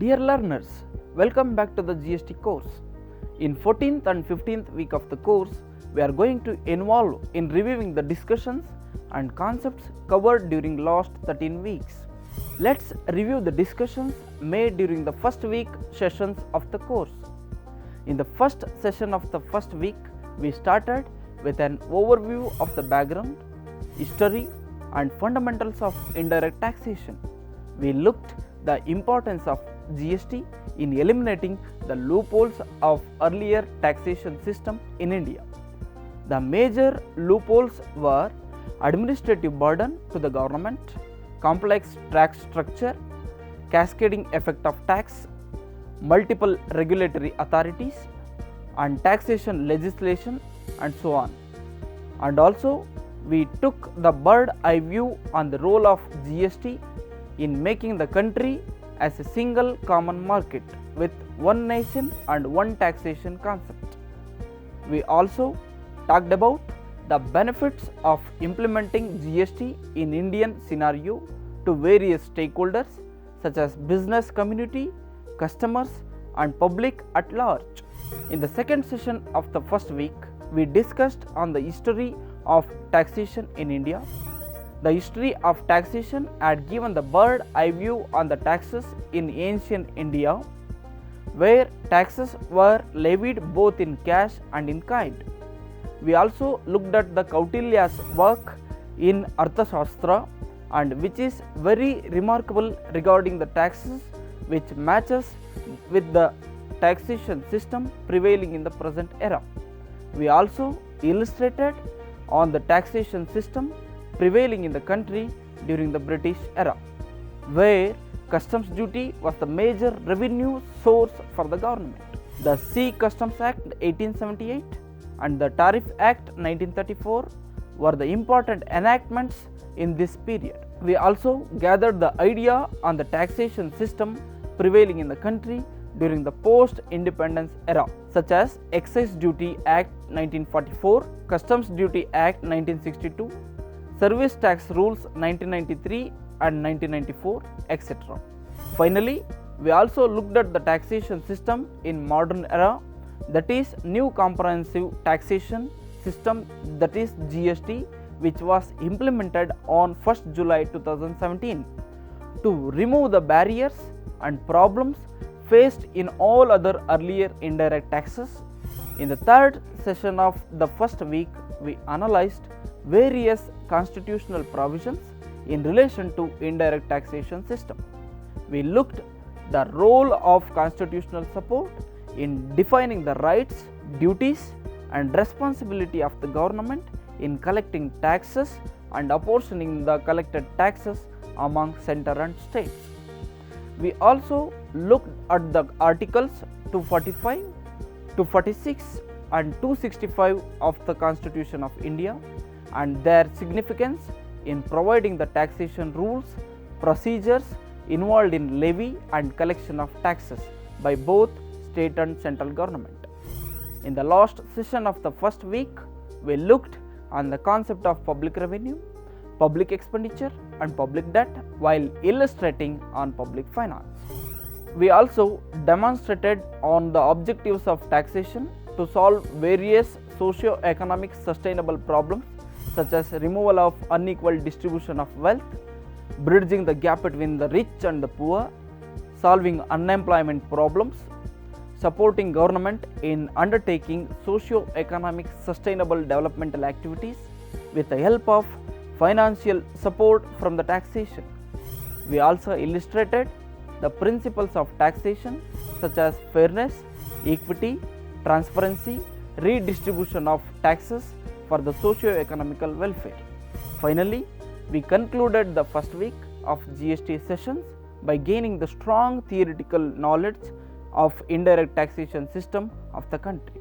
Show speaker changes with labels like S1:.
S1: Dear learners, welcome back to the GST course. In 14th and 15th week of the course, we are going to involve in reviewing the discussions and concepts covered during last 13 weeks. Let's review the discussions made during the first week sessions of the course. In the first session of the first week, we started with an overview of the background, history and fundamentals of indirect taxation. We looked the importance of GST in eliminating the loopholes of earlier taxation system in India. The major loopholes were administrative burden to the government, complex tax structure, cascading effect of tax, multiple regulatory authorities and taxation legislation and so on. And also we took the bird eye view on the role of GST in making the country as a single common market with one nation and one taxation concept. We also talked about the benefits of implementing GST in Indian scenario to various stakeholders such as business community, customers and public at large. In the second session of the first week, we discussed on the history of taxation in India. The history of taxation had given the bird eye view on the taxes in ancient India, where taxes were levied both in cash and in kind. We also looked at the Kautilya's work in Arthashastra, and which is very remarkable regarding the taxes, which matches with the taxation system prevailing in the present era. We also illustrated on the taxation system prevailing in the country during the British era, where customs duty was the major revenue source for the government. The Sea Customs Act 1878 and the Tariff Act 1934 were the important enactments in this period. We also gathered the idea on the taxation system prevailing in the country during the post-independence era, such as Excise Duty Act 1944, Customs Duty Act 1962, Service Tax Rules 1993 and 1994, etc. Finally, we also looked at the taxation system in modern era, that is New Comprehensive Taxation System, that is GST, which was implemented on 1st July 2017 to remove the barriers and problems faced in all other earlier indirect taxes. In the third session of the first week, we analyzed various constitutional provisions in relation to indirect taxation system. We looked the role of constitutional support in defining the rights, duties and responsibility of the government in collecting taxes and apportioning the collected taxes among center and states. We also looked at the articles 245, 246 and 265 of the Constitution of India and their significance in providing the taxation rules, procedures involved in levy and collection of taxes by both state and central government. In the last session of the first week, we looked on the concept of public revenue, public expenditure and public debt while illustrating on public finance. We also demonstrated on the objectives of taxation to solve various socio-economic sustainable problems such as removal of unequal distribution of wealth, bridging the gap between the rich and the poor, solving unemployment problems, supporting government in undertaking socio-economic sustainable developmental activities with the help of financial support from the taxation. We also illustrated the principles of taxation such as fairness, equity, transparency, redistribution of taxes for the socio-economical welfare. Finally, we concluded the first week of GST sessions by gaining the strong theoretical knowledge of indirect taxation system of the country.